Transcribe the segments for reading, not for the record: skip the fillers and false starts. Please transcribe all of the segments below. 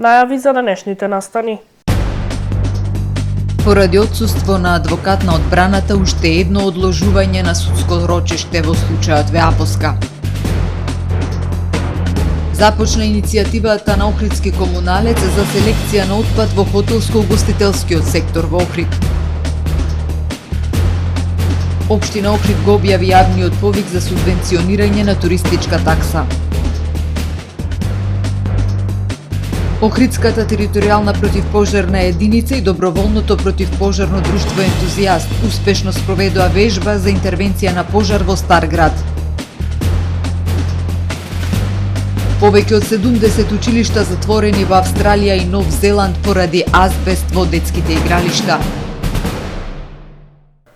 Најави за денешните настани. Поради отсуство на адвокат на одбраната, уште едно одложување на судско рочиште во случајот Веапоска. Започна иницијативата на Охридски комуналец за селекција на отпад во хотелско-угостителскиот сектор во Охрид. Општина Охрид го објави јавниот повик за субвенционирање на туристичка такса. Охридската територијална противпожарна единица и доброволното противпожарно друштво Ентузијаст успешно спроведоа вежба за интервенција на пожар во Стар град. Повеќе од 70 училишта затворени во Австралија и Нов Зеланд поради азбест во детските игралишта.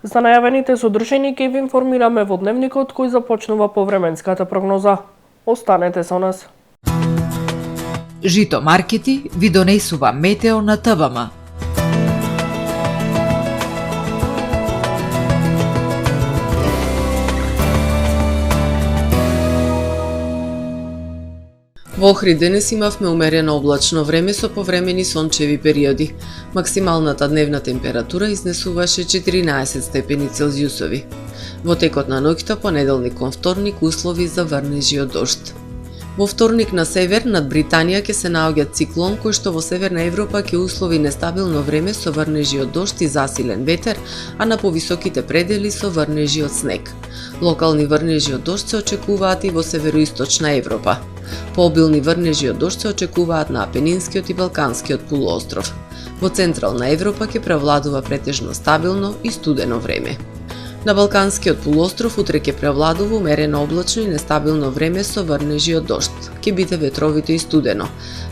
За најавените содржини ќе ви информираме во дневникот кој започнува повременската прогноза. Останете со нас. Жито маркети ви донесува Метео на ТВМ. Во Охрид денес имавме умерено облачно време со повремени сончеви периоди. Максималната дневна температура изнесуваше 14 степени Целзиусови. Во текот на ноќта, понеделник кон вторник, услови за врнежи од дожд. Во вторник на север над Британија ќе се наоѓа циклон кој што во Северна Европа ќе услови нестабилно време со врнежи од дожд и засилен ветер, а на повисоките предели со врнежи од снег. Локални врнежи од дожд се очекуваат и во североисточна Европа. Пообилни врнежи од дожд се очекуваат на Апенинскиот и Балканскиот полуостров. Во Централна Европа ќе превладува претежно стабилно и студено време. На Балканскиот полуостров утре ќе превладува умерено облачно и нестабилно време со врнежи од дожд. Ќе биде ветровито и студено.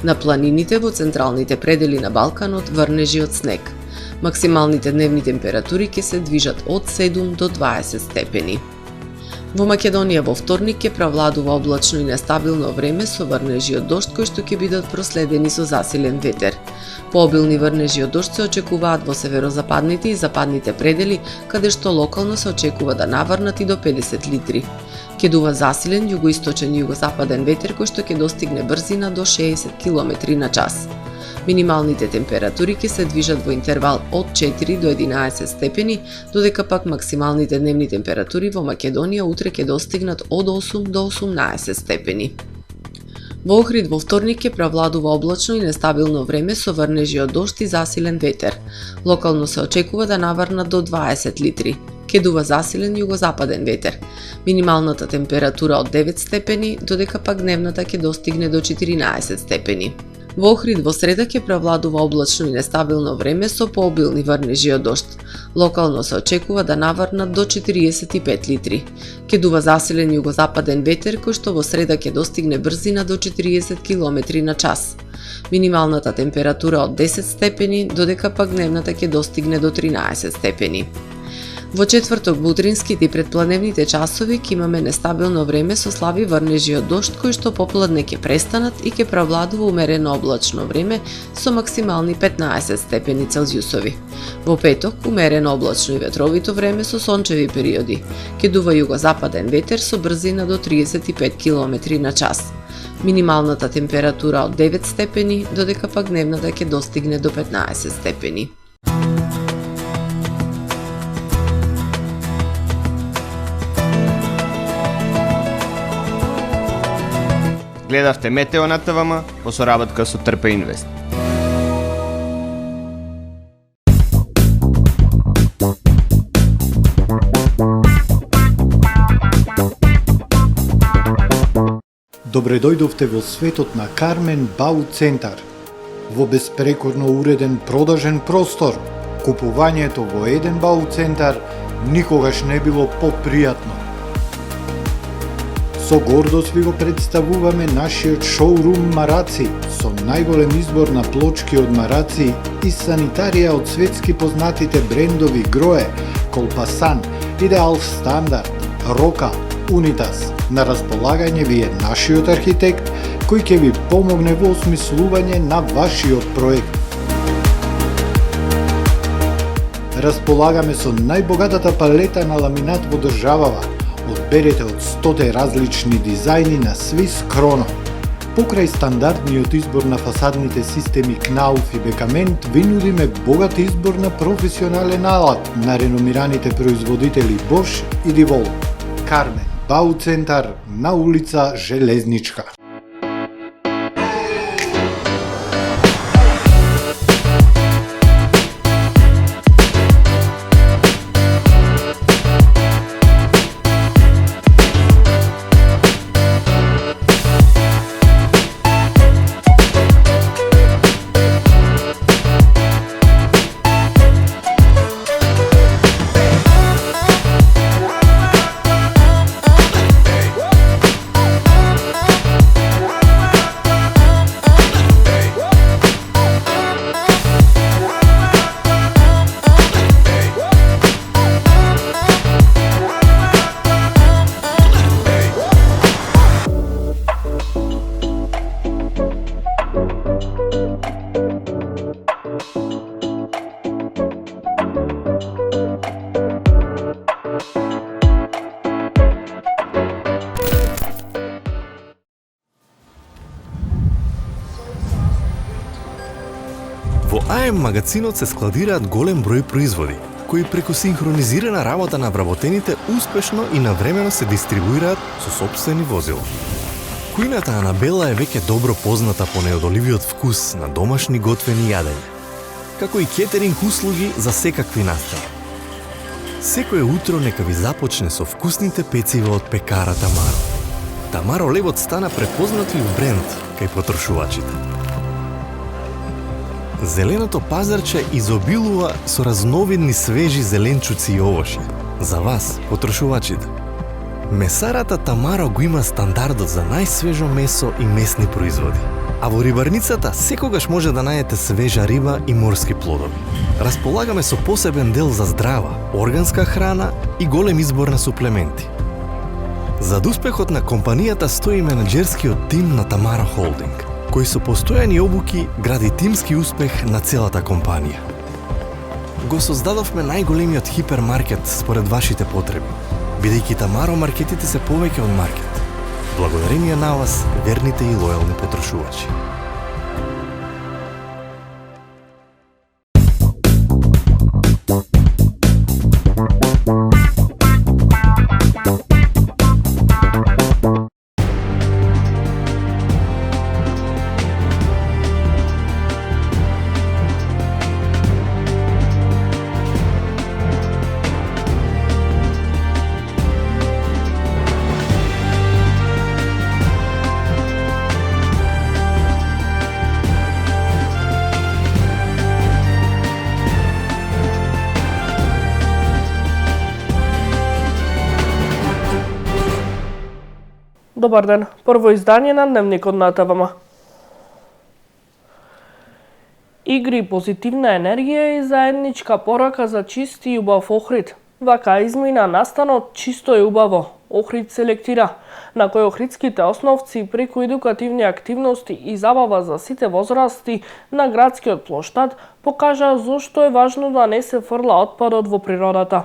На планините во централните предели на Балканот врнежи од снег. Максималните дневни температури ќе се движат од 7 до 20 степени. Во Македонија во вторник ќе превладува облачно и нестабилно време со врнежи од дожд кои што ќе бидат проследени со засилен ветер. Пообилни врнежи од дожд се очекуваат во северозападните и западните предели, каде што локално се очекува да наврнат и до 50 литри. Ќе дува засилен југоисточен и југозападен ветер кој што ќе достигне брзина до 60 км на час. Минималните температури ќе се движат во интервал од 4 до 11 степени, додека пак максималните дневни температури во Македонија утре ќе достигнат од 8 до 18 степени. Во Охрид во вторник ќе превладува облачно и нестабилно време со врнежи од дожд и засилен ветер. Локално се очекува да наврнат до 20 литри. Ќе дува засилен југозападен ветер. Минималната температура од 9 степени, додека пак дневната ќе достигне до 14 степени. Во Охрид во среда ќе превладува облачно и нестабилно време со пообилни врнежи од дожд. Локално се очекува да наврнат до 45 литри. Ќе дува засилен југозападен ветер кој што во среда ќе достигне брзина до 40 км на час. Минималната температура од 10 степени, додека пак дневната ќе достигне до 13 степени. Во четврток во утринските и предпладневните часови ќе имаме нестабилно време со слаби врнежи од дожд кои што попладне ќе престанат и ќе превладува умерено облачно време со максимални 15 степени Целзиусови. Во петок умерено облачно и ветровито време со сончеви периоди. Ќе дува југозападен ветер со брзина до 35 км на час. Минималната температура од 9 степени, додека пак дневната ќе достигне до 15 степени. Гледавте Метео на ТВМ по соработка со Трпе Инвест. Добре дојдовте во светот на Кармен Бау Центар. Во беспрекорно уреден продажен простор, купувањето во еден Бау Центар никогаш не било попријатно. Со гордост ви го представуваме нашиот шоурум Мараци, со најголем избор на плочки од мараци и санитарија од светски познатите брендови Грое, Колпасан, Идеал Стандард, Рока, Унитас. На располагање ви е нашиот архитект кој ќе ви помогне во осмислување на вашиот проект. Располагаме со најбогатата палета на ламинат во државава. Одберете од 100 различни дизајни на Swiss Chrono. Покрај стандардниот избор на фасадните системи Knauf и Бекамент, ви нудиме богат избор на професионален алат на реномираните производители Bosch и DeWalt. Кармен Бауцентар на улица Железничка. Во АМ магазинот се складираат голем број производи, кои преку синхронизирана работа на вработените успешно и навремено се дистрибуираат со сопствени возила. Кујната Анабела е веќе добро позната по неодоливиот вкус на домашни готвени јадења, како и кетеринг услуги за секакви настани. Секое утро нека ви започне со вкусните пецива од пекара Тамаро. Тамаро левот стана препознатлив бренд кај потрошувачите. Зеленото пазарче изобилува со разновидни свежи зеленчуци и овошје. За вас, потрошувачите. Месарата Тамаро го има стандардот за најсвежо месо и месни производи. А во рибарницата секогаш може да најдете свежа риба и морски плодови. Располагаме со посебен дел за здрава, органска храна и голем избор на суплементи. Зад успехот на компанијата стои менаџерскиот тим на Тамаро Холдинг, кој со постојани обуки гради тимски успех на целата компанија. Го создадовме најголемиот хипермаркет според вашите потреби, бидејќи Тамаро маркетите се повеќе од маркет. Благодарение на вас, верните и лојални потрошувачи. Добар ден, прво издание на Дневникот на ТВМ. Игри, позитивна енергија и заедничка порака за чист и убав Охрид. Вака измина настанот Чисто и убаво. Охрид селектира, на кој охридските основци преку едукативни активности и забава за сите возрасти на градскиот плоштад покажа зошто е важно да не се фрла отпадот во природата.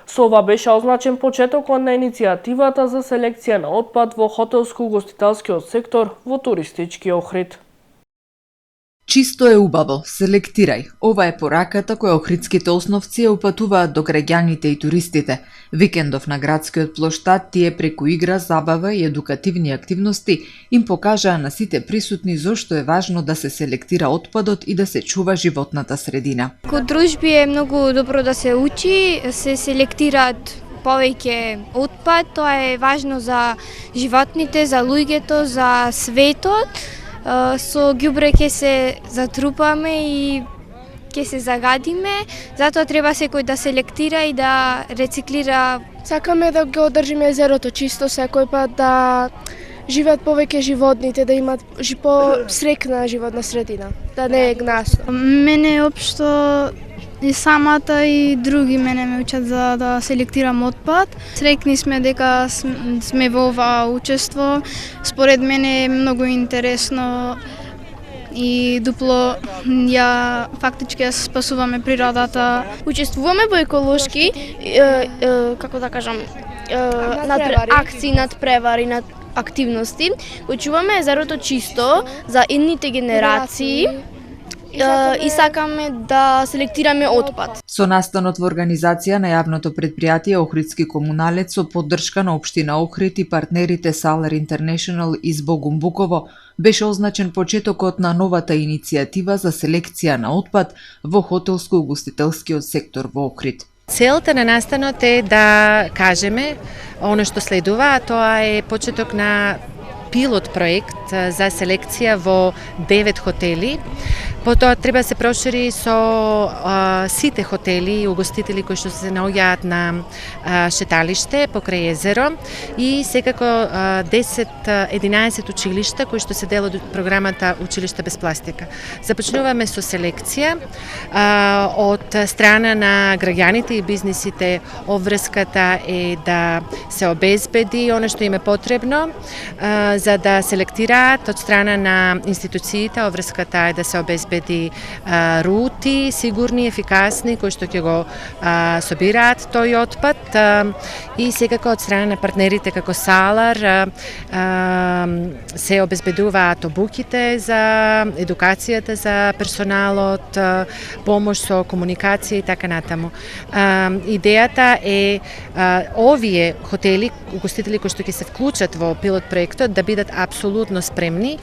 Со ова беше означен почетокот на иницијативата за селекција на отпад во хотелско-угостителскиот сектор во туристички Охрид. Чисто е убаво, селектирај. Ова е пораката која охридските основци ја упатуваат до граѓаните и туристите. Викендов на градскиот плоштад тие преку игра, забава и едукативни активности им покажаа на сите присутни зошто е важно да се селектира отпадот и да се чува животната средина. Код дружби е многу добро да се учи, се селектираат повеќе отпад, тоа е важно за животните, за луѓето, за светот. Со ѓубре ќе се затрупаме и ќе се загадиме, затоа треба секој да селектира и да рециклира. Сакаме да го одржиме езерото чисто секој пат, да живеат повеќе животните, да имат по-срекна животна средина, да не е гнасо. Мене општо и самата и други мене ме учат за да селектирам отпад. Срекни сме дека сме во ова учество. Според мене е многу интересно и дупло фактички ја спасуваме природата. Учествуваме во еколошки, како да кажам, акции, надпревари, активности. Го чуваме езерото чисто за идните генерации и сакаме да селектираме отпад. Со настанот во организација на јавното предпријатие Охридски комуналец со поддршка на општина Охрид и партнерите Салар Интернешнл и Збогум Буково беше означен почетокот на новата иницијатива за селекција на отпад во хотелско-угостителскиот сектор во Охрид. Целта на настанот е да кажеме оно што следува, а тоа е почеток на пилот проект за селекција во 9 хотели. Потоа треба да се прошири со сите хотели и угостители кои што се наоѓаат на шеталиште покрај езеро и секако 10-11 училишта кои што се дел од програмата Училишта без пластика. Започнуваме со селекција од страна на граѓаните и бизнисите. Обврската е да се обезбеди оно што им е потребно за да селектираат. Од страна на институциите обврската е да се обезбеди рути, сигурни, ефикасни, кои што ќе го собираат тој отпад и секако од страна на партнерите како Салар се обезбедуваат обуките за едукацијата за персоналот, помош со комуникација и така натаму. Идејата е овие хотели, угостители кои што ќе се вклучат во пилот проектот да бидат апсолутно спремни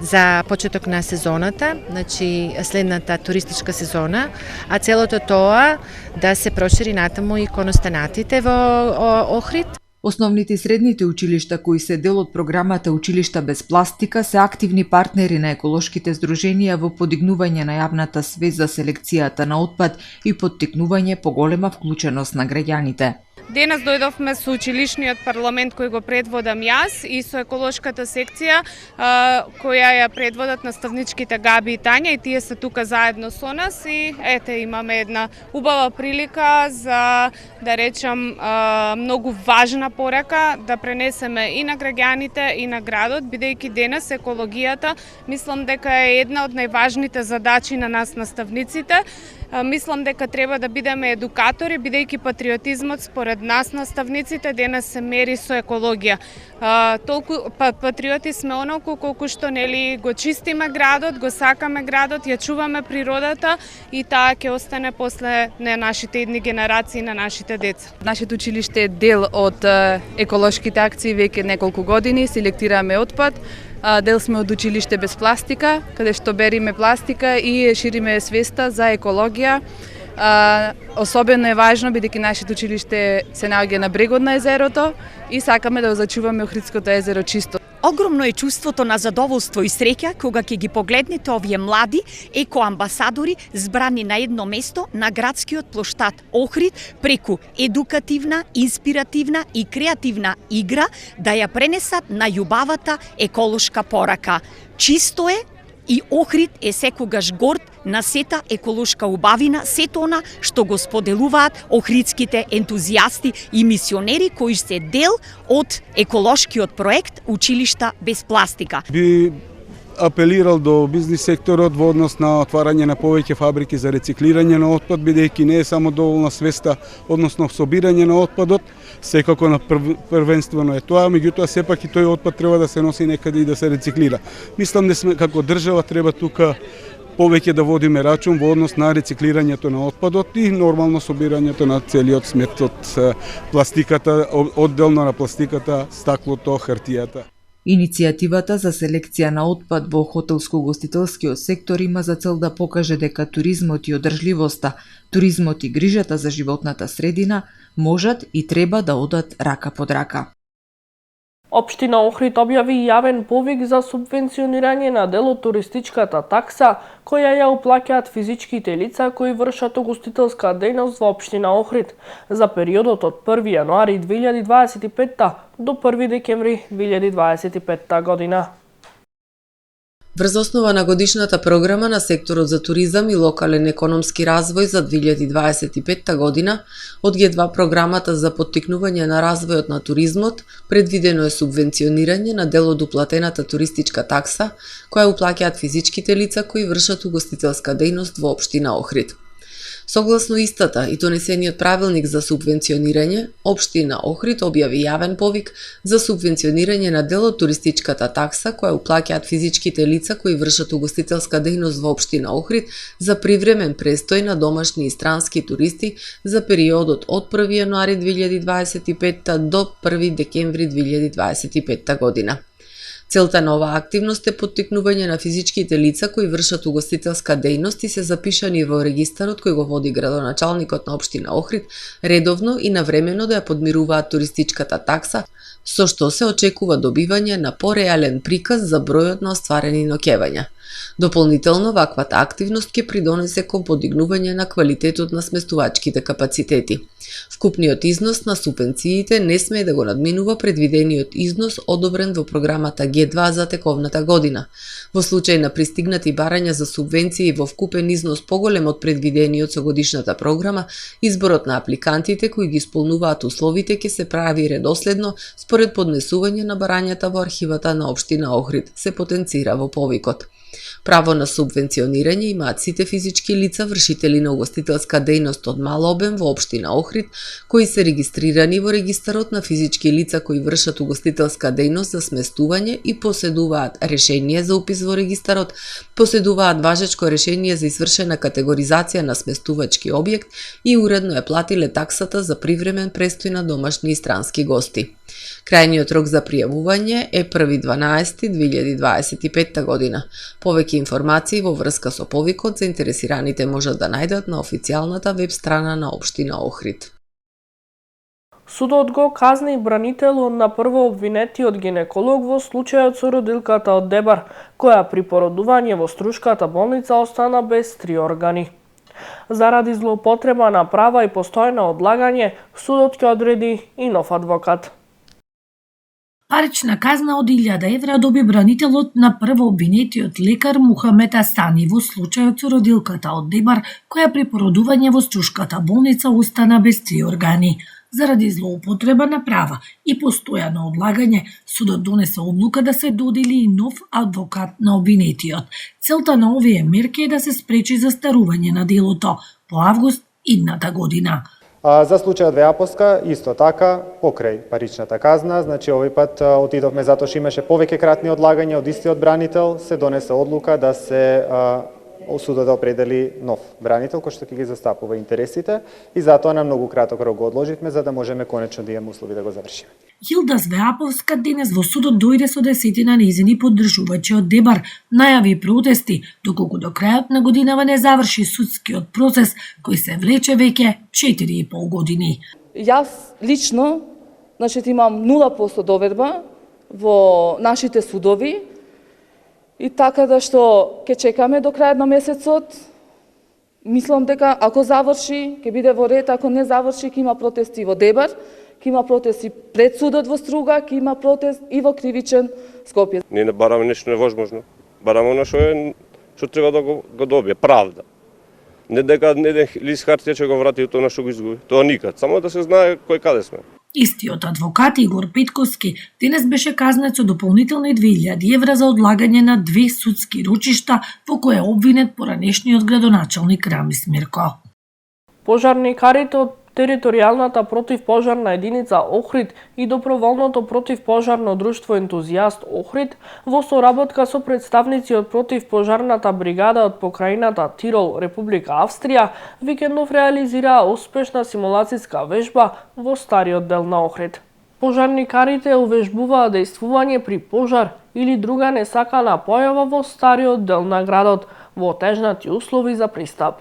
за почеток на сезоната, значи следната туристичка сезона, а целото тоа да се прошири натаму и кон останатите во Охрид. Основните и средните училишта кои се дел од програмата Училишта без пластика се активни партнери на еколошките здруженија во подигнување на јавната свест за селекцијата на отпад и поттикнување поголема вклученост на граѓаните. Денес дојдовме со училишниот парламент кој го предводам јас и со еколошката секција која ја предводат наставничките Габи и Тања и тие се тука заедно со нас и ете имаме една убава прилика за да речам многу важна порака да пренесеме и на граѓаните и на градот, бидејќи денес екологијата мислам дека е една од најважните задачи на нас наставниците. Мислам дека треба да бидеме едукатори, бидејќи патриотизмот според нас наставниците денес се мери со екологија. Толку патриоти сме онолку колку што нели го чистиме градот, го сакаме градот, ја чуваме природата и таа ќе остане после на нашите идни генерации, на нашите деца. Нашето училиште е дел од еколошките акции веќе неколку години, селектираме отпад. Дел сме од Училиште без пластика, каде што бериме пластика и шириме свеста за екологија. Особено е важно бидејќи нашето училиште се наоѓа на брегот на езерото и сакаме да го зачуваме Охридското езеро чисто. Огромно е чувството на задоволство и среќа кога ќе ги погледнете овие млади екоамбасадори збрани на едно место на градскиот плоштад Охрид преку едукативна, инспиративна и креативна игра да ја пренесат на љубавата еколошка порака. Чисто е и Охрид е секогаш горд на сета еколошка убавина, сето она што го споделуваат охридските ентузијасти и мисионери кои се дел од еколошкиот проект Училишта без пластика. Би апелирал до бизнис секторот во однос на отварање на повеќе фабрики за рециклирање на отпад, бидејќи не е само доволна свеста, односно собирање на отпадот, секако на првенствено е тоа, меѓутоа сепак и тој отпад треба да се носи некаде и да се рециклира. Мислам да сме како држава треба тука повеќе да водиме рачун во однос на рециклирањето на отпадот и нормално собирањето на целиот смет од пластиката, одделно на пластиката, стаклото, хартијата. Иницијативата за селекција на отпад во хотелско-угостителскиот сектор има за цел да покаже дека туризмот и одржливоста, туризмот и грижата за животната средина можат и треба да одат рака под рака. Општина Охрид објави јавен повик за субвенционирање на дел од туристичката такса, која ја уплаќаат физичките лица кои вршат угостителска дејност во општина Охрид за периодот од 1 јануари 2025 до 1 декември 2025 година. Врз основа на годишната програма на секторот за туризам и локален економски развој за 2025 година, од Г2 програмата за поттикнување на развојот на туризмот, предвидено е субвенционирање на дел од уплатената туристичка такса, која уплаќаат физичките лица кои вршат угостителска дејност во општина Охрид. Согласно истата и донесениот правилник за субвенционирање, општина Охрид објави јавен повик за субвенционирање на дел од туристичката такса која уплаќаат физичките лица кои вршат угостителска дејност во општина Охрид за привремен престој на домашни и странски туристи за периодот од 1 јануари 2025 до 1 декември 2025 година. Целта на оваа активност е поттикнување на физичките лица кои вршат угостителска дејност и се запишани во регистарот кој го води градоначалникот на општина Охрид редовно и навремено да ја подмируваат туристичката такса, со што се очекува добивање на пореален приказ за бројот на остварени ноќевања. Дополнително, ваквата активност ќе придонесе кон подигнување на квалитетот на сместувачките капацитети. Вкупниот износ на субвенциите не смее да го надминува предвидениот износ одобрен во програмата Г2 за тековната година. Во случај на пристигнати барања за субвенции во вкупен износ поголем од предвидениот со годишната програма, изборот на апликантите кои ги исполнуваат условите ќе се прави редоследно според поднесување на барањата во архивата на општина Охрид, се потенцира во повикот. Право на субвенционирање имаат сите физички лица вршители на угостителска дејност од мал обем во општина Охрид, кои се регистрирани во регистарот на физички лица кои вршат угостителска дејност за сместување и поседуваат решение за упис во регистарот, поседуваат важечко решение за извршена категоризација на сместувачки објект и уредно ја платиле таксата за привремен престој на домашни и странски гости. Крајниот рок за пријавување е 1.12.2025 година. Повеќе информации во врска со повикот заинтересираните можат да најдат на официјалната веб страна на општина Охрид. Судот го казни бранителот на прво обвинетиот гинеколог во случајот со родилката од Дебар, која при породување во Струшката болница остана без 3 органи. Заради злоупотреба на права и постојано одлагање, судот ќе одреди и нов адвокат. Парична казна од 1000 евра доби бранителот на прво обвинетиот лекар Мухамед Астани во случајот со родилката од Дебар, која при породување во Струшката болница остана без 3 органи. Заради злоупотреба на права и постојано одлагање, судот донесе одлука да се додели и нов адвокат на обвинетиот. Целта на овие мерки е да се спречи застарување на делото по август идната година. За случајот Веаповска, исто така, покрај паричната казна, значи овој пат отидовме затоа што имаше повеќе кратни одлагања од истиот бранител, се донесе одлука да се судот да определи нов бранител кој што ќе ги застапува интересите и затоа на многу краток рок го одложивме за да можеме конечно да имаме услови да го завршиме. Хилда Звеаповска денес во судот дојде со десетина нејзини поддржувачи од Дебар, најави протести, доколку до крајот на годинава не заврши судскиот процес кој се влече веќе 4,5 години. Јас лично, значи имам 0% доверба во нашите судови и така да што ќе чекаме до крајот на месецот. Мислам дека ако заврши, ќе биде во ред, ако не заврши, ќе има протести во Дебар, ќе има протести пред судот во Струга, ќе има протест и во Кривичен Скопје. Ние не бараме нешто невозможно. Бараме оно што треба да го добие, правда. Не дека еден лист хартија ќе го врати тоа на што го изгуби. Тоа никад, само да се знае кој каде сме. Истиот адвокат Игор Петковски денес беше казнет со дополнителни 2000 евра за одлагање на 2 судски рочишта во кои е обвинет поранешниот градоначалник Рамис Мирко. Пожарникарите од територијалната противпожарна единица Охрид и доброволното противпожарно друштво Ентузијаст Охрид во соработка со представници од противпожарната бригада од покрајината Тирол, Република Австрија, викендов реализираа успешна симулацијска вежба во стариот дел на Охрид. Пожарникарите увежбуваа дејствување при пожар или друга несакана појава во стариот дел на градот во отежнати услови за пристап.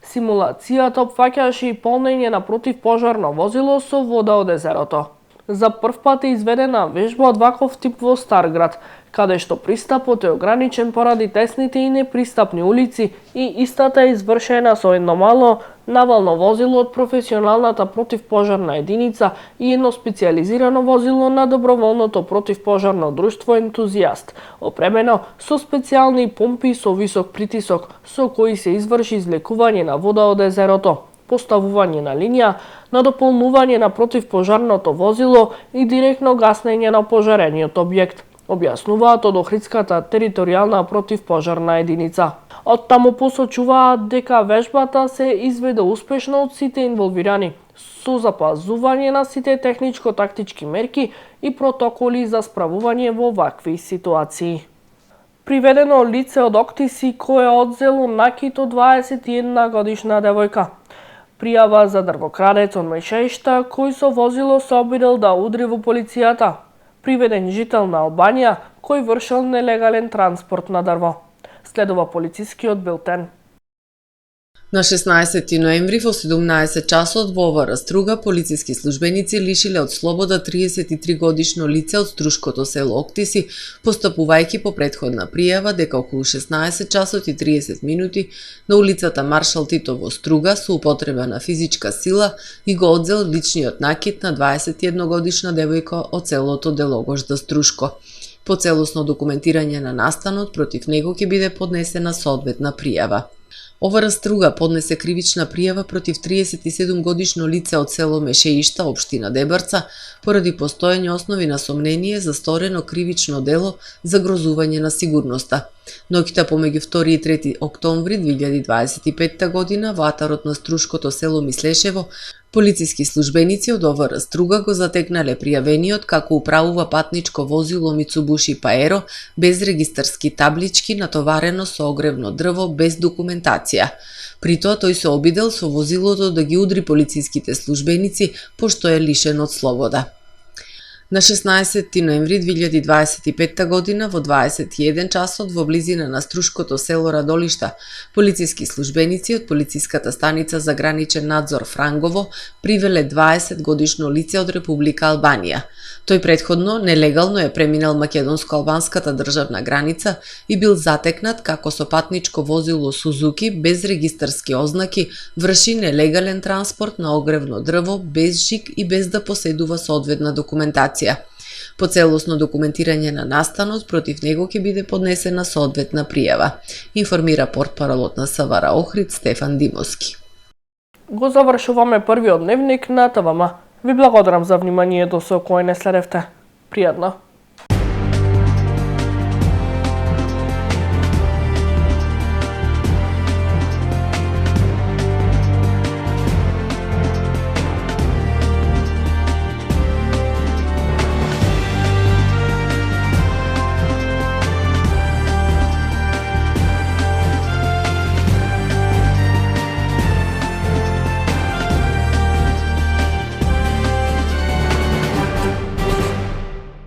Симулацијата опфаќаше и полнење на противпожарно возило со вода од езерото. За прв пат е изведена вежба од ваков тип во Старград, каде што пристапот е ограничен поради тесните и непристапни улици и истата е извршена со едно мало навално возило од професионалната противпожарна единица и едно специјализирано возило на доброволното противпожарно друштво Ентузијаст, опремено со специјални помпи со висок притисок, со кои се изврши излекување на вода од езерото, поставување на линија, надополнување на противпожарното возило и директно гаснење на пожарениот објект. објаснуваат од Охридската територијална противпожарна единица. Од таму посочуваат дека вежбата се изведе успешно од сите инволвирани, со запазување на сите техничко-тактички мерки и протоколи за справување во вакви ситуации. Приведено лице од Октиси кое одзело накит од 21 годишна девојка. Пријава за дрвокрадец од Мејшеишта кој со возило се обидел да удри во полицијата. Приведен жител на Албанија кој вршел нелегален транспорт на дрво. Следува полицискиот билтен. На 16 ноември во 17 часот во ОВР Струга полициски службеници лишиле од слобода 33 годишно лице од струшкото село Октиси, постапувајќи по претходна пријава дека околу 16 часот и 30 минути на улицата Маршал Тито во Струга со употреба на физичка сила и го одзел личниот накит на 21 годишна девојка од селото Делогожда Струшко. По целосно документирање на настанот против него ќе биде поднесена соодветна пријава. ОВР Струга поднесе кривична пријава против 37 годишно лице од село Мешеишта, општина Дебарца, поради постоење основи на сомнение за сторено кривично дело за грозување на сигурноста. Ноќта помеѓу 2 и 3 октомври 2025 година во атарот на струшкото село Мислешево, полициски службеници од ОВР Струга го затекнале пријавениот како управува патничко возило Мицубуши Паеро без регистарски таблички натоварено со огревно дрво без документација. При тоа тој се обидел со возилото да ги удри полициските службеници пошто е лишен од слобода. На 16 ноември 2025 година во 21 часот во близина на струшкото село Радолишта, полициски службеници од полициската станица за граничен надзор Франгово привеле 20 годишно лице од Република Албанија. Тој претходно нелегално е преминал македонско-албанската државна граница и бил затекнат како со патничко возило Сузуки без регистарски ознаки врши нелегален транспорт на огревно дрво без жиг и без да поседува соодветна документација. По целосно документирање на настанот против него ќе биде поднесена соодветна пријава, информира портпаролот на СВР Охрид Стефан Димовски. Го завршуваме првиот дневник на ТВМ. Ви благодарам за вниманието со кое не следевте. Пријатно!